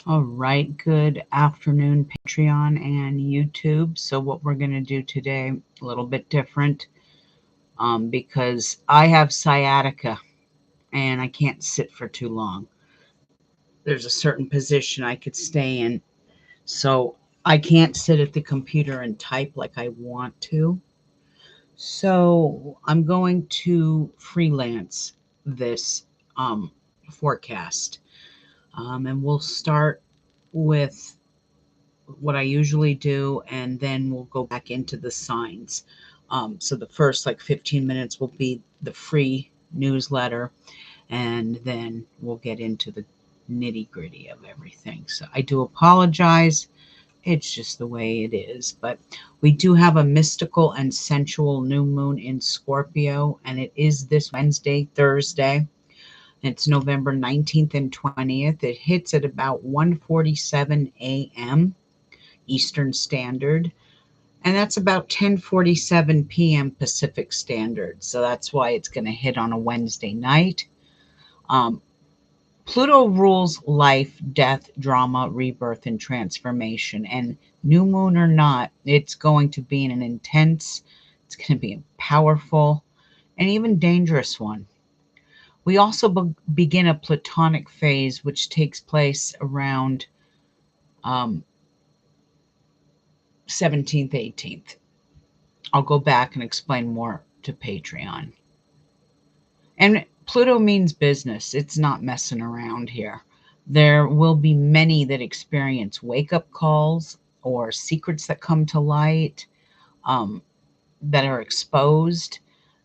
All right, good afternoon, Patreon and YouTube. So, what we're going to do today, a little bit different because I have sciatica and I can't sit for too long. There's a certain position I could stay in, so I can't sit at the computer and type like I want to. So, I'm going to freelance this um, forecast, and we'll start with what I usually do, and then we'll go back into the signs. So the first like 15 minutes will be the free newsletter, and then we'll get into the nitty gritty of everything. So I do apologize. It's just the way it is. But we do have a mystical and sensual new moon in Scorpio, and it is this Wednesday, Thursday. It's November 19th and 20th. It hits at about 1:47 a.m. Eastern Standard, and that's about 10:47 p.m. Pacific Standard. So that's why it's going to hit on a Wednesday night. Um, Pluto rules life, death, drama, rebirth, and transformation. And new moon or not, it's going to be an intense, it's going to be a powerful, and even dangerous one. We also begin a Platonic phase, which takes place around um, 17th, 18th. I'll go back and explain more to Patreon. And Pluto means business. It's not messing around here. There will be many that experience wake up calls or secrets that come to light, um, that are exposed.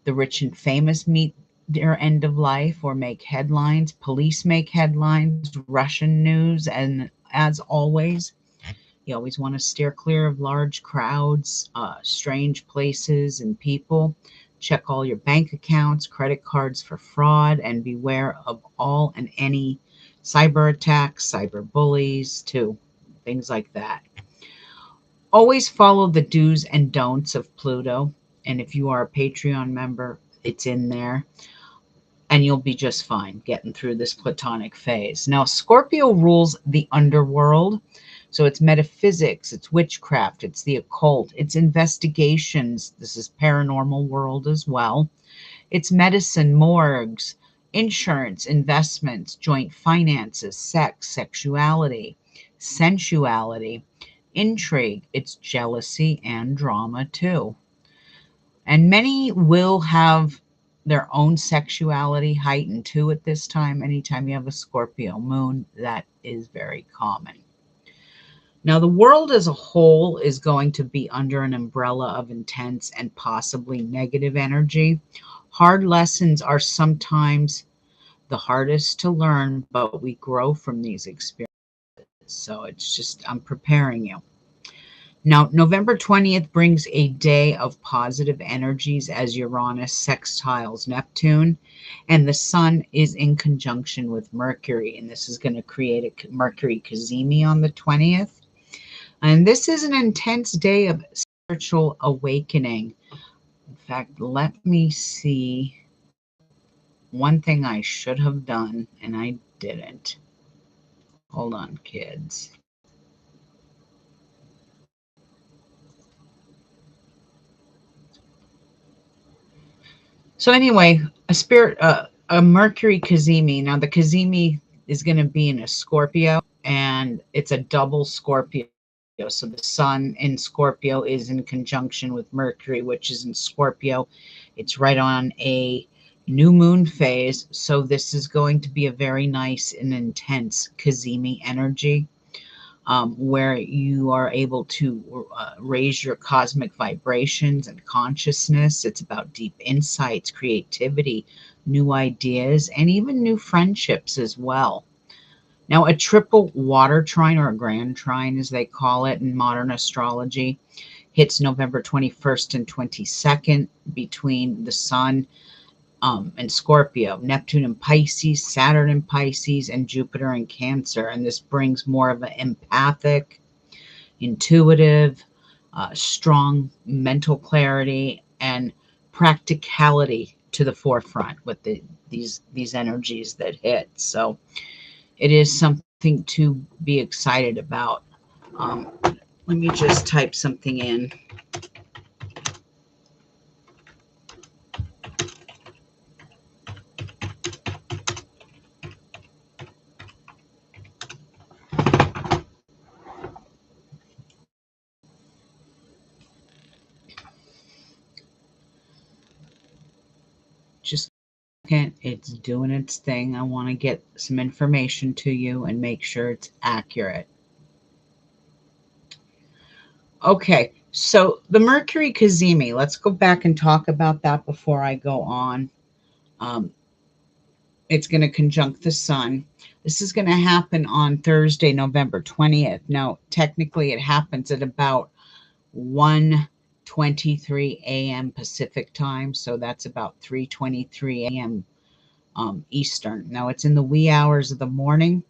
The rich and famous meet their end of life or make headlines. Police make headlines, Russian news, and as always, you always want to steer clear of large crowds, strange places, and people. Check all your bank accounts, credit cards for fraud, and beware of all and any cyber attacks, cyber bullies, too. Things like that. Always follow the do's and don'ts of Pluto. And if you are a Patreon member, it's in there. And you'll be just fine getting through this Platonic phase. Now, Scorpio rules the underworld. So it's metaphysics, it's witchcraft, it's the occult, it's investigations. This is paranormal world as well. It's medicine, morgues, insurance, investments, joint finances, sex, sexuality, sensuality, intrigue. It's jealousy and drama too. And many will have their own sexuality heightened too at this time. Anytime you have a Scorpio moon, that is very common. Now, the world as a whole is going to be under an umbrella of intense and possibly negative energy. Hard lessons are sometimes the hardest to learn, but we grow from these experiences. So it's just, I'm preparing you. Now, November 20th brings a day of positive energies as Uranus sextiles Neptune, and the Sun is in conjunction with Mercury, and this is going to create a Mercury cazimi on the 20th. And this is an intense day of spiritual awakening. In fact, let me see one thing I should have done, and I didn't. Hold on, kids. So anyway, a Mercury cazimi. Now the cazimi is going to be in a Scorpio, and it's a double Scorpio. So the Sun in Scorpio is in conjunction with Mercury, which is in Scorpio. It's right on a new moon phase. So this is going to be a very nice and intense cazimi energy, where you are able to raise your cosmic vibrations and consciousness. It's about deep insights, creativity, new ideas, and even new friendships as well. Now, a triple water trine, or a grand trine as they call it in modern astrology, hits November 21st and 22nd between the Sun and Scorpio, Neptune in Pisces, Saturn in Pisces, and Jupiter in Cancer. And this brings more of an empathic, intuitive, strong mental clarity and practicality to the forefront with these energies that hit. So it is something nothing to be excited about. Um, Let me just type something in. Just it's doing its thing. I want to get some information to you and make sure it's accurate. Okay, so the Mercury Cazimi, let's go back and talk about that before I go on. Um, it's going to conjunct the sun. This is going to happen on Thursday, November 20th. Now, technically, it happens at about 1:23 a.m. Pacific time, so that's about 3:23 a.m. Eastern. Now, it's in the wee hours of the morning.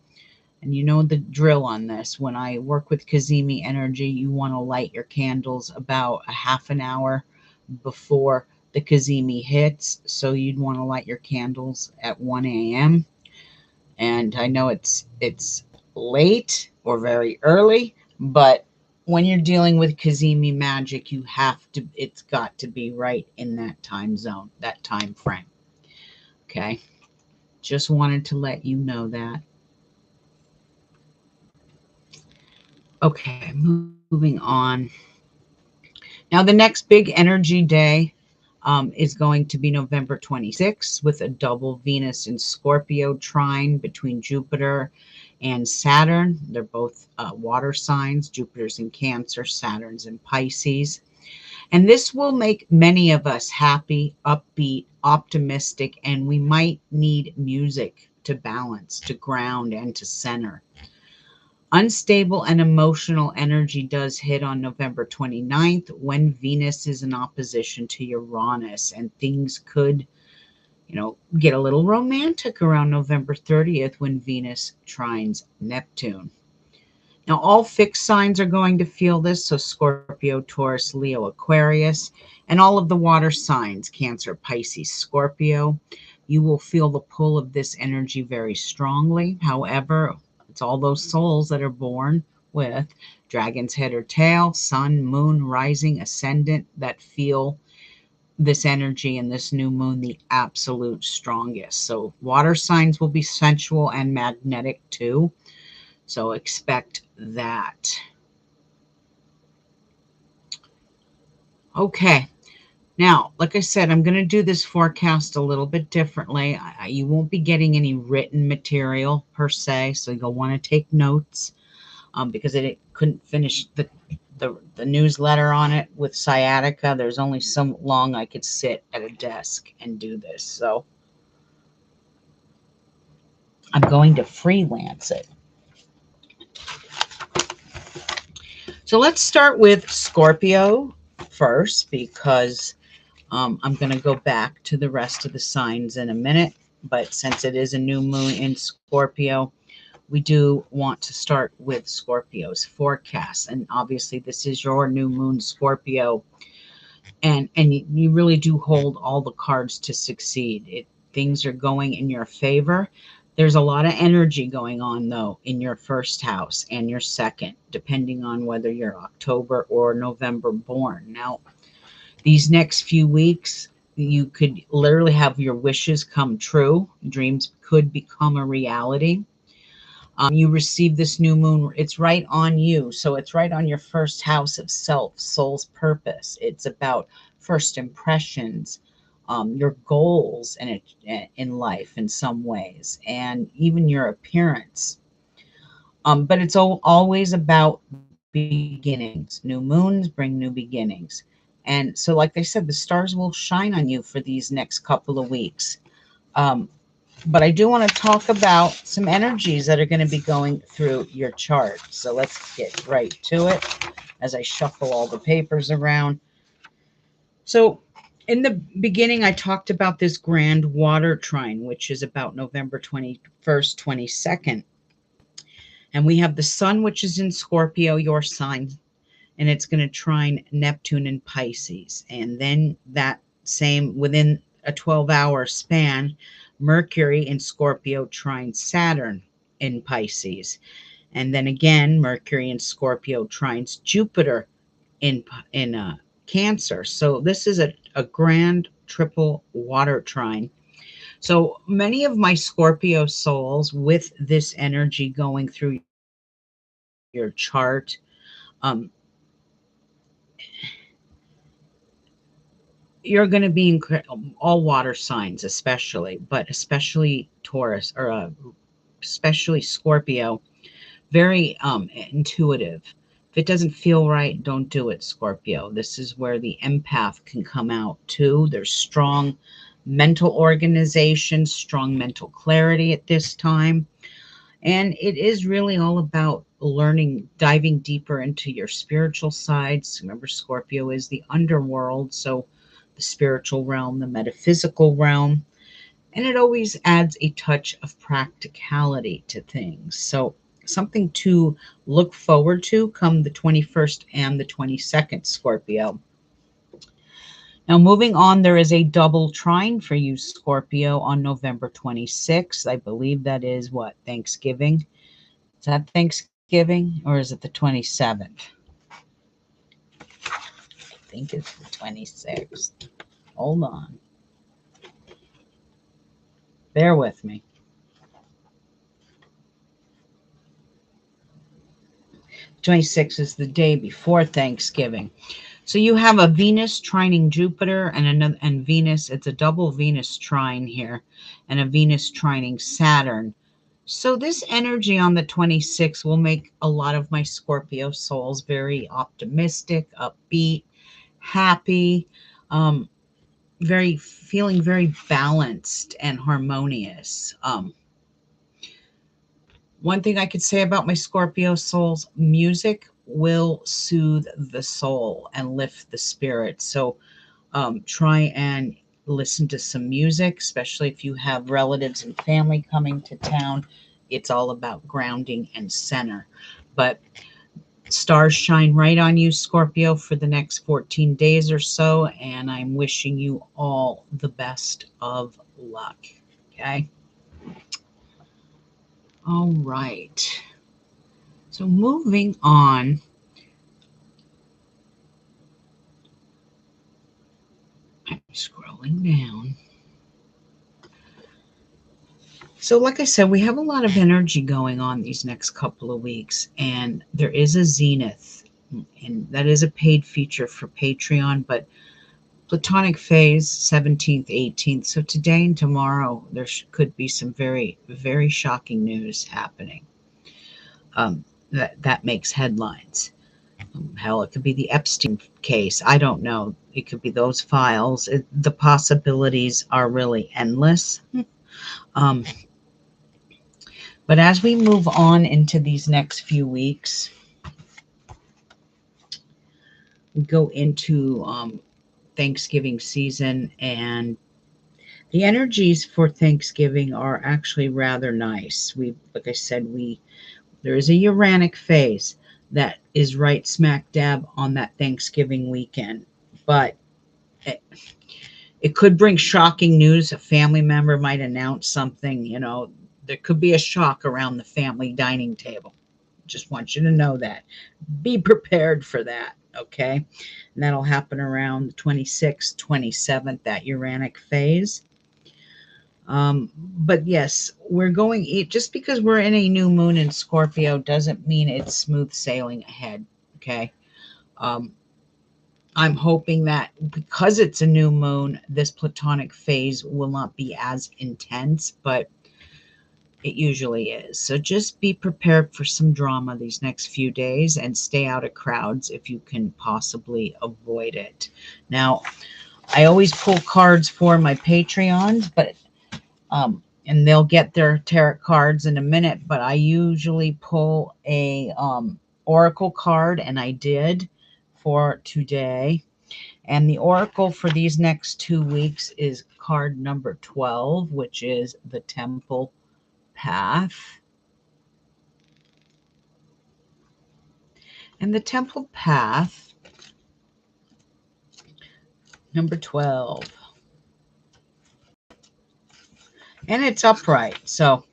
And you know the drill on this. When I work with Cazimi energy, you want to light your candles about a half an hour before the Cazimi hits. So you'd want to light your candles at 1 a.m. And I know it's late or very early, but when you're dealing with Cazimi magic, you have to, it's got to be right in that time zone, that time frame. Okay. Just wanted to let you know that. Okay, moving on. Now, the next big energy day is going to be November 26th with a double Venus in Scorpio trine between Jupiter and Saturn. They're both water signs. Jupiter's in Cancer, Saturn's in Pisces. And this will make many of us happy, upbeat, optimistic, and we might need music to balance, to ground, and to center. Unstable and emotional energy does hit on November 29th when Venus is in opposition to Uranus, and things could, get a little romantic around November 30th when Venus trines Neptune. Now, all fixed signs are going to feel this, so Scorpio, Taurus, Leo, Aquarius, and all of the water signs, Cancer, Pisces, Scorpio. You will feel the pull of this energy very strongly. However, it's all those souls that are born with dragon's head or tail, sun, moon, rising, ascendant that feel this energy and this new moon the absolute strongest. So water signs will be sensual and magnetic too. So expect that. Okay. Now, like I said, I'm going to do this forecast a little bit differently. You won't be getting any written material per se, so you'll want to take notes because it couldn't finish the newsletter on it with sciatica. There's only so long I could sit at a desk and do this. So I'm going to freelance it. So let's start with Scorpio first because I'm going to go back to the rest of the signs in a minute. But since it is a new moon in Scorpio, we do want to start with Scorpio's forecast. And obviously, this is your new moon, Scorpio. And you really do hold all the cards to succeed. Things are going in your favor. There's a lot of energy going on, though, in your first house and your second, depending on whether you're October or November born. Now, these next few weeks, you could literally have your wishes come true. Dreams could become a reality. You receive this new moon. It's right on you. So it's right on your first house of self, soul's purpose. It's about first impressions, your goals in life in some ways, and even your appearance. But it's always about beginnings. New moons bring new beginnings. And so, like I said, the stars will shine on you for these next couple of weeks. But I do want to talk about some energies that are going to be going through your chart. So let's get right to it as I shuffle all the papers around. So in the beginning, I talked about this grand water trine, which is about November 21st, 22nd. And we have the sun, which is in Scorpio, your sign, and it's going to trine Neptune in Pisces. And then that same, within a 12-hour span, Mercury in Scorpio trines Saturn. in Pisces. And then again, Mercury in Scorpio trines Jupiter in Cancer. So this is a grand triple water trine. So many of my Scorpio souls with this energy going through your chart, um, you're going to be all water signs, especially Taurus especially Scorpio, very intuitive. If it doesn't feel right, don't do it, Scorpio. This is where the empath can come out too. There's strong mental organization, strong mental clarity at this time. And it is really all about learning, diving deeper into your spiritual sides. Remember, Scorpio is the underworld, so the spiritual realm, the metaphysical realm. And it always adds a touch of practicality to things. So, something to look forward to come the 21st and the 22nd, Scorpio. Now, moving on, there is a double trine for you, Scorpio, on November 26th. I believe that is what? Thanksgiving? Is that Thanksgiving or is it the 27th? I think it's the 26th. Hold on. Bear with me. 26th is the day before Thanksgiving. So you have a Venus trining Jupiter and Venus, it's a double Venus trine here, and a Venus trining Saturn. So this energy on the 26th will make a lot of my Scorpio souls very optimistic, upbeat, happy, um, very feeling very balanced and harmonious. One thing I could say about my Scorpio souls, music will soothe the soul and lift the spirit. So try and listen to some music, especially if you have relatives and family coming to town. It's all about grounding and center. But stars shine right on you, Scorpio, for the next 14 days or so. And I'm wishing you all the best of luck. Okay. All right. So moving on. I'm scrolling down. So, like I said, we have a lot of energy going on these next couple of weeks, and there is a zenith, and that is a paid feature for Patreon, but Platonic phase 17th, 18th. So, today and tomorrow, there could be some very, very shocking news happening that makes headlines. Hell, it could be the Epstein case. I don't know. It could be those files. The possibilities are really endless. Um, But as we move on into these next few weeks, we go into Thanksgiving season, and the energies for Thanksgiving are actually rather nice. Like I said, there is a Uranic phase that is right smack dab on that Thanksgiving weekend, but it, it could bring shocking news. A family member might announce something, there could be a shock around the family dining table. Just want you to know that. Be prepared for that, okay? And that'll happen around the 26th, 27th, that Uranic phase. But yes, just because we're in a new moon in Scorpio doesn't mean it's smooth sailing ahead, okay? Um, I'm hoping that because it's a new moon, this Platonic phase will not be as intense, but it usually is. So just be prepared for some drama these next few days and stay out of crowds if you can possibly avoid it. Now, I always pull cards for my Patreons, and they'll get their tarot cards in a minute, but I usually pull a oracle card, and I did for today. And the oracle for these next 2 weeks is card number 12, which is the Temple Path. And the Temple Path, number 12. And it's upright. So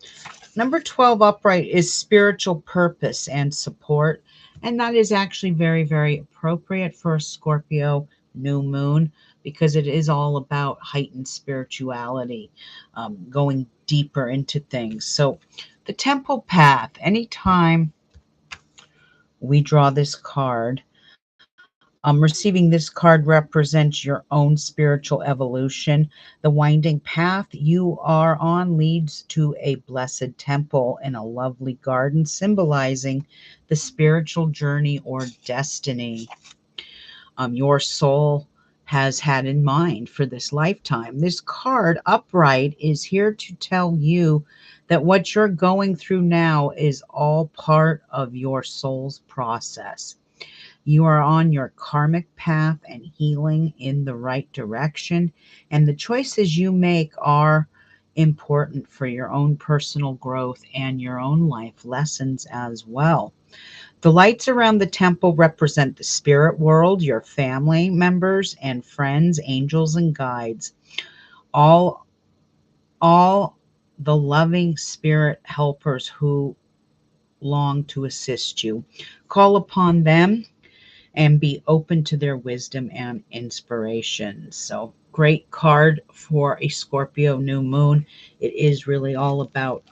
Number 12 upright is spiritual purpose and support. And that is actually very, very appropriate for a Scorpio new moon because it is all about heightened spirituality, going deeper into things. So, the temple path, anytime we draw this card, receiving this card represents your own spiritual evolution. The winding path you are on leads to a blessed temple in a lovely garden, symbolizing the spiritual journey or destiny your soul has had in mind for this lifetime. This card, upright, is here to tell you that what you're going through now is all part of your soul's process. You are on your karmic path and healing in the right direction. And the choices you make are important for your own personal growth and your own life lessons as well. The lights around the temple represent the spirit world, your family members and friends, angels and guides, all all the loving spirit helpers who long to assist you. Call upon them and be open to their wisdom and inspiration. So, great card for a Scorpio new moon. It is really all about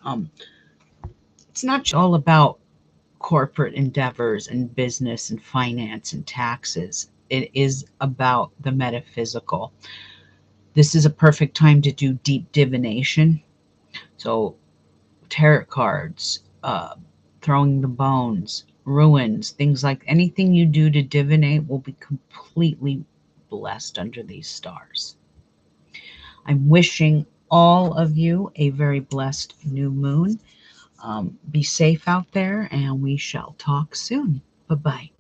it's not just all about corporate endeavors and business and finance and taxes. It is about the metaphysical. This is a perfect time to do deep divination. So, tarot cards, throwing the bones, ruins, things like anything you do to divinate will be completely blessed under these stars. I'm wishing all of you a very blessed new moon. Be safe out there, and we shall talk soon. Bye bye.